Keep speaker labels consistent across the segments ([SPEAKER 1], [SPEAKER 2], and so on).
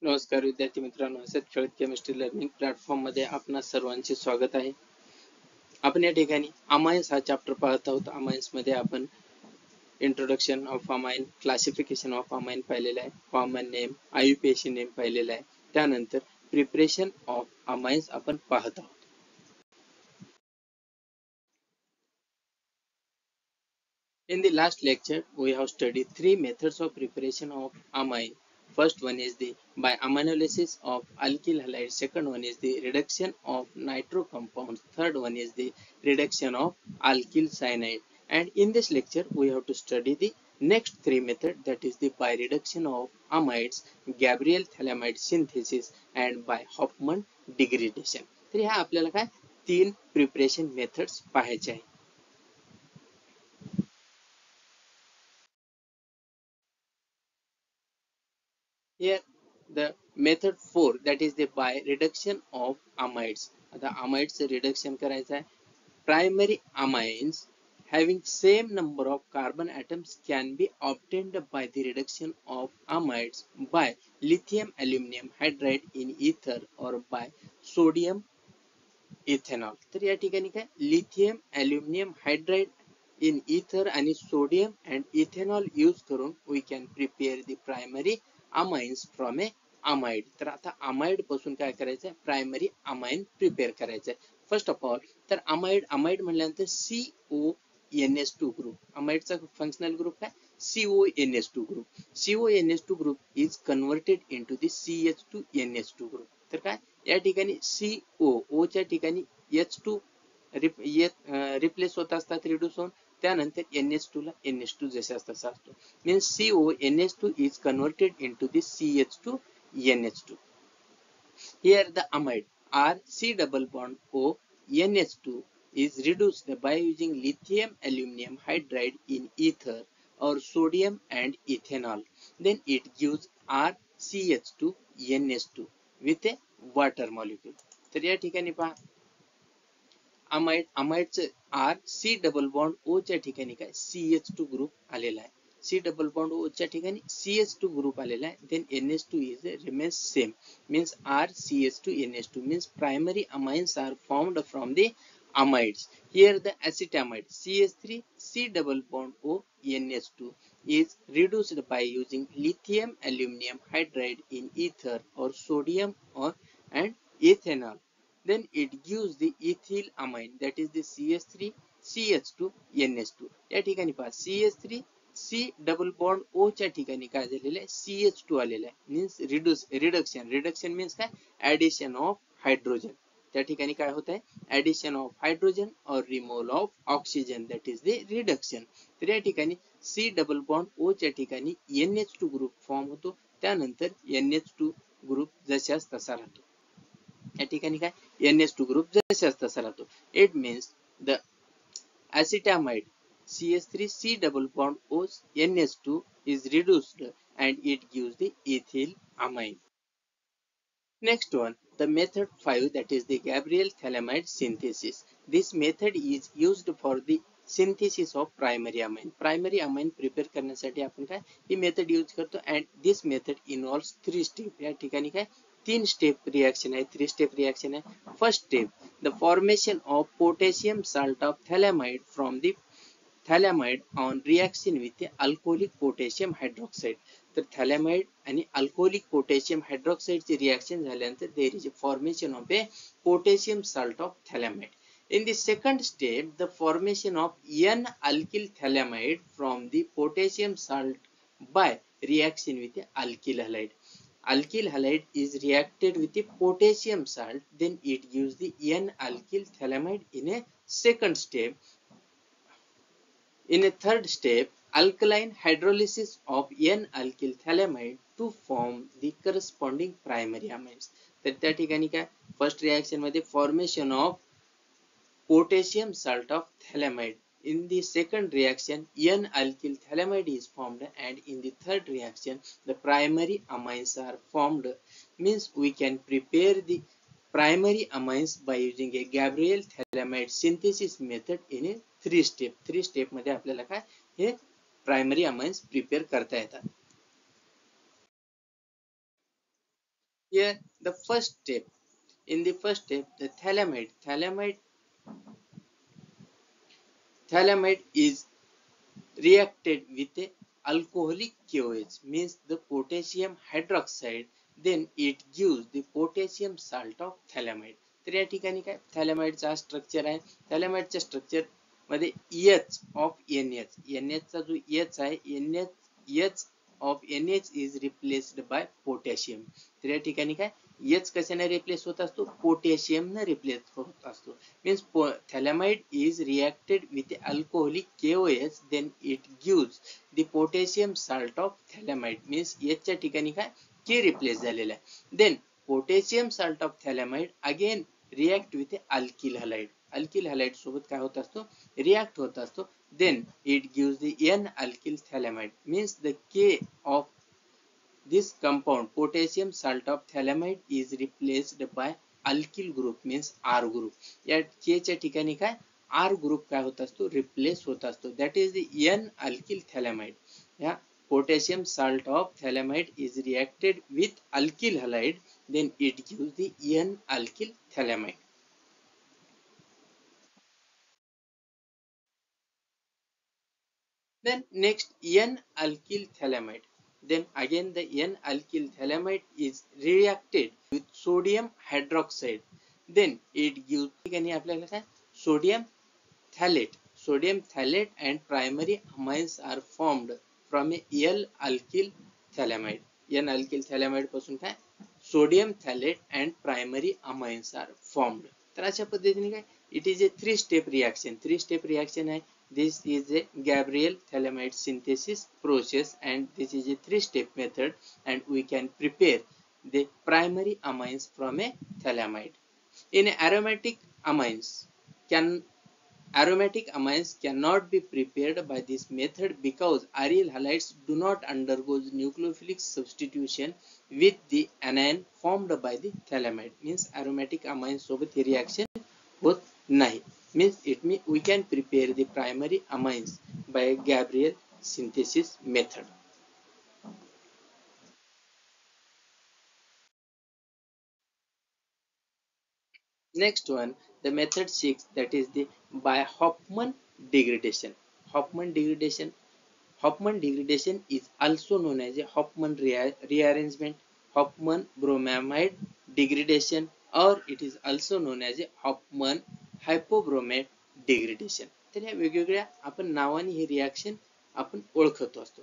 [SPEAKER 1] नमस्कार विद्यार्थी मित्रांनो, असेच खेळत केमिस्ट्री लर्निंग प्लॅटफॉर्म मध्ये आपणा सर्वांचे स्वागत आहे. आपण या ठिकाणी अमाइन्स हा चॅप्टर पाहत आहोत. अमाइन्स मध्ये आपण introduction of amine, classification of amine पाहिलेलं आहे, कॉमन नेम, आयुपीएसी नेम पाहिलेलं आहे. त्यानंतर प्रिपरेशन ऑफ अमाइन्स आपण पाहत आहोत. In the last lecture, we have studied three methods of preparation of amine. First one is the by aminolysis of alkyl halide. Second one is the reduction of nitro compounds. Third one is the reduction of alkyl cyanide. And in this lecture, we have to study the next three methods, that is the by reduction of amides, Gabriel thalamide synthesis, and by Hofmann degradation. तर ह्या आपल्याला काय तीन preparation methods पाहायचे आहे. Here the method 4, that is the by reduction of amides. आता amides reduction करायचं आहे. Primary amines having same number of carbon atoms can be obtained by the reduction of amides by lithium aluminum hydride in ether or by sodium ethanol. तर या ठिकाणी काय lithium aluminium hydride in ether आणि sodium and ethanol use करून we can prepare the primary amines from a amide. तर आता amide पासून काय करायचं, प्रायमरी अमाइन प्रिपेअर करायचं. फर्स्ट ऑफ ऑल तर अमाइड म्हटल्यानंतर CONS2 ग्रुप. अमाइडचा फंक्शनल ग्रुप काय CONS2 group. CONS2 group is converted into the CH2NS2 group. तर काय या ठिकाणी CO च्या ठिकाणी H2 रिप्लेस होत असतात, रिड्यूस होऊन, त्यानंतर NH2 ला NH2 जसे तसा असतो. Means CONS2 is converted into the CH2NH2. Here the amide R C double bond O NH2 is reduced by using lithium aluminum hydride in ether or sodium and ethanol. Then it gives RCH2 NH2 with a water molecule. तर या ठिकाणी पहा अमाइडचं R C double bond O च्या ठिकाणी काय CH2 group आलेला आहे. C double bond O च्या ठिकाणी CH2 ग्रुप आलेला आहे. Then NH2 is remains same, means RCH2 NH2 means primary amines are formed from the amides. Here the acetamide CH3 C double bond O NH2 is reduced by using lithium aluminum hydride in ether or sodium or and ethanol. Then it gives the ethyl amine, that is the CH3 CH2 NH2. या ठिकाणी पहा CH3 C double bond O च्या ठिकाणी काय झालेलं आहे CH2 आलेला आहे. मीन्स रिडक्शन मीन्स काय ऍडिशन ऑफ हायड्रोजन. त्या ठिकाणी काय होत आहे ऍडिशन ऑफ हायड्रोजन और removal of oxygen, that is the reduction. तर या ठिकाणी C डबल बॉन्ड O च्या ठिकाणी NH2 ग्रुप फॉर्म होतो. त्यानंतर NH2 ग्रुप जशाच तसा राहतो. या ठिकाणी काय NH2 ग्रुप जशाच तसा राहतो. It means the acetamide CH3 C double bond O NH2 is reduced and it gives the ethyl amine. Next one, the method 5, that is the Gabriel thalamide synthesis. This method is used for the synthesis of primary amine. Primary amine prepare करण्यासाठी आपण काय ही method use करतो. and this method involves 3 steps. या ठिकाणी काय 3 step reaction आहे, 3 step reaction आहे. First step, the formation of potassium salt of phthalimide from the phthalimide on reaction with alcoholic potassium hydroxide. तर थॅलामाइड आणि अल्कोहोलिक पोटॅशियम हायड्रॉक्साइडची reaction झाल्यानंतर there is a formation of a potassium salt of phthalimide. In the second step, the formation of N-alkyl thalamide from the potassium salt by reaction with the alkyl halide. Alkyl halide is reacted with the potassium salt, then it gives the N-alkyl thalamide in a second step. In a third step, alkaline hydrolysis of N-alkyl thalamide to form the corresponding primary amines. तर त्या ठिकाणी काय first reaction मध्ये formation of potassium salt of thalamide. In the second reaction, N-alkyl thalamide is formed, and in the third reaction, the primary amines are formed. Means we can prepare the primary amines by using a Gabriel thalamide synthesis method in a 3 step. 3 step मध्ये आपल्याला काय हे primary amines prepare करता येतात. Here the first step, in the first step, the phthalimide is reacted with a alcoholic KOH, means the potassium hydroxide, then it gives the potassium salt of phthalimide. तर या ठिकाणी काय थॅलेमाइडचा structure आहे, थॅलेमाइडच्या structure मध्ये H of NH, NH चा जो H आहे, H of NH is replaced by potassium. तर या ठिकाणी काय H कशाने रिप्लेस होत असतो, पोटॅशियम ने रिप्लेस होत असतो. Means phthalimide is reacted with alcoholic KOH, then it gives the potassium salt of phthalimide. Means H च्या ठिकाणी काय K रिप्लेस झालेला आहे. Then potassium salt of phthalimide again react with alkyl halide. Alkyl halide सोबत काय होत असतो, react होत असतो. Then it gives the N-alkyl phthalimide. Means the K of this compound, potassium salt of phthalimide, is replaced by alkyl group, means R group. या K च्या ठिकाणी काय R group काय होत असतो, रिप्लेस होत असतो. That is the N-alkyl phthalimide. या potassium salt of phthalimide is reacted with alkyl halide, then it gives the N-alkyl phthalimide. Then next N-alkyl phthalimide. Then again the N-alkyl phthalimide is reacted with sodium hydroxide. Then it gives ठिकाणी आपल्याला काय sodium phthalate. Sodium phthalate and primary amines are formed from a L-alkyl phthalimide. N-alkyl phthalimide पासून काय sodium phthalate and primary amines are formed. तर अशा पद्धतीने काय it is a three-step reaction. Three-step reaction आहे. This is a Gabriel phthalimide synthesis process, and this is a three-step method, and we can prepare the primary amines from a phthalimide. In aromatic amines cannot be prepared by this method because aryl halides do not undergo nucleophilic substitution with the anion formed by the phthalimide. Means aromatic amines सोबत ही reaction होत नाही. Means we can prepare the primary amines by Gabriel synthesis method. Next one, the method 6, that is the by Hofmann degradation. Hofmann degradation is also known as a Hofmann rearrangement, Hofmann bromamide degradation, or it is also known as a Hofmann hypobromate degradation. तर या वेगवेगळ्या आपण नावाने ही reaction आपण ओळखतो असतो.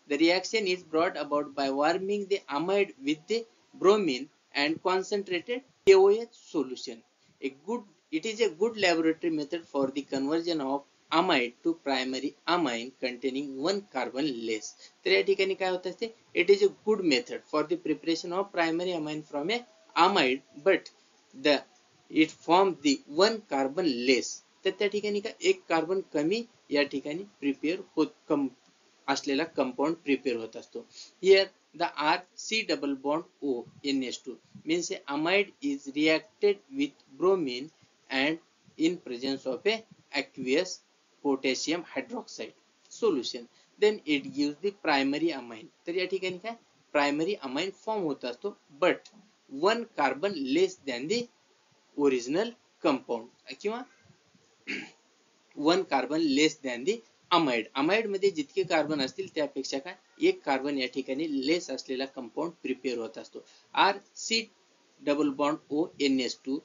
[SPEAKER 1] The reaction is brought about by warming the amide with the bromine and concentrated KOH solution. It is a good laboratory method for the conversion of amide to primary amine containing one carbon less. तर या ठिकाणी काय होत असते, it is a good method for the preparation of primary amine from a amide, but it forms the one carbon less. तर त्या ठिकाणी काय एक कार्बन कमी या ठिकाणी प्रिपेअर असलेला कंपाऊंड प्रिपेअर होत असतो. Here the C double bond O NH2 means amide is reacted with bromine and in presence of a aqueous potassium hydroxide solution, then it gives the primary amine. तर या ठिकाणी काय primary amine form होत असतो, but one carbon less than the original compound किंवा one carbon less than the amide. amide मध्ये जितके carbon असतील त्यापेक्षा काय एक कार्बन या ठिकाणी लेस असलेला कंपाऊंड प्रिपेअर होत असतो. C double bond O NH2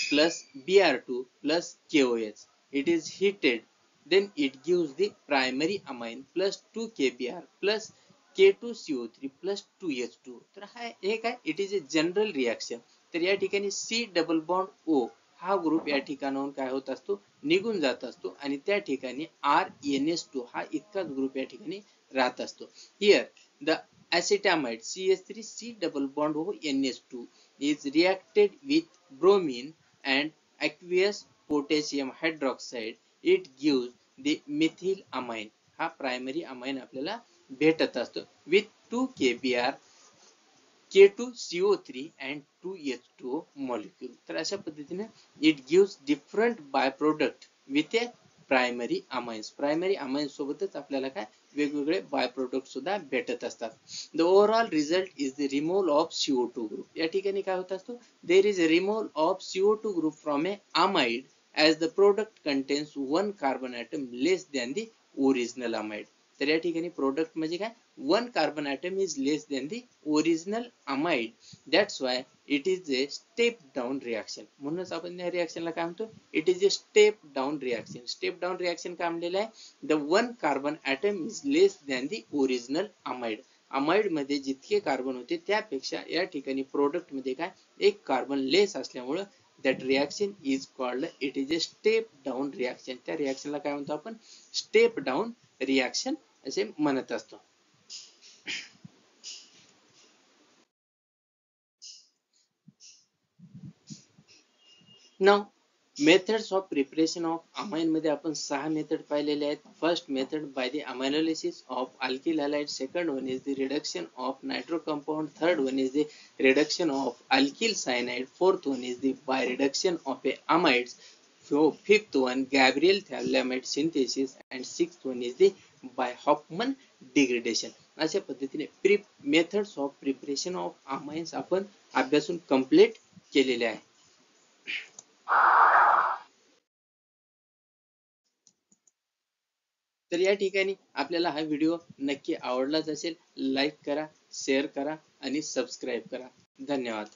[SPEAKER 1] plus Br2 plus KOH. It is heated, then it gives the primary amine plus 2 KBr plus K2CO3 plus 2H2. तर हा एक आहे, it is a general reaction. तर या ठिकाणी C double bond O हा group या ठिकाणाहून काय होत असतो, निघून जात असतो आणि त्या ठिकाणी RNH2 हा इतकाच ग्रुप या ठिकाणी राहत असतो. Here the acetamide CH3 C double bond O NH2 is reacted with bromine and aqueous potassium hydroxide. It gives the methyl amine. हा प्रायमरी अमाइन आपल्याला भेटत असतो with 2 KBr K2CO3 and 2H2O molecule. तर अशा पद्धतीने it gives different byproduct with a primary amines. Primary amines सोबतच आपल्याला काय वेगवेगळे बाय प्रोडक्ट सुद्धा भेटत असतात. The overall result is the removal of CO2 group. या ठिकाणी काय होत असतो, there is a removal of CO2 group from a amide as the product contains one carbon atom less than the original amide. तर या ठिकाणी product म्हणजे काय, one carbon atom is less than the original amide. That's why it is a step down reaction. म्हणूनच आपण या रिएक्शनला काय म्हणतो, it is a step down reaction. Step down reaction काय म्हणलेलं आहे, the one carbon atom is less than the original amide. Amide मध्ये जितके कार्बन होते त्यापेक्षा या ठिकाणी प्रोडक्ट मध्ये काय एक कार्बन लेस असल्यामुळे that reaction is called, it is a step down reaction. त्या रिएक्शनला काय म्हणतो आपण, स्टेप डाऊन रिएक्शन असे म्हणत असतो. Now methods of preparation of amine मध्ये आपण 6 मेथड पाहिलेले आहेत. First method by the aminolysis of alkyl halide, second one is the reduction of nitro compound, third one is the reduction of alkyl cyanide, fourth one is the by reduction of a amides, fifth one Gabriel phthalimide synthesis and sixth one is the by Hofmann degradation. अशा पद्धतीने methods of preparation of amines आपण अभ्यासून complete केलेले आहे. तर या ठिकाणी आपल्याला हा व्हिडिओ नक्की आवडलाच असेल. लाईक करा, शेअर करा आणि सबस्क्राईब करा. धन्यवाद.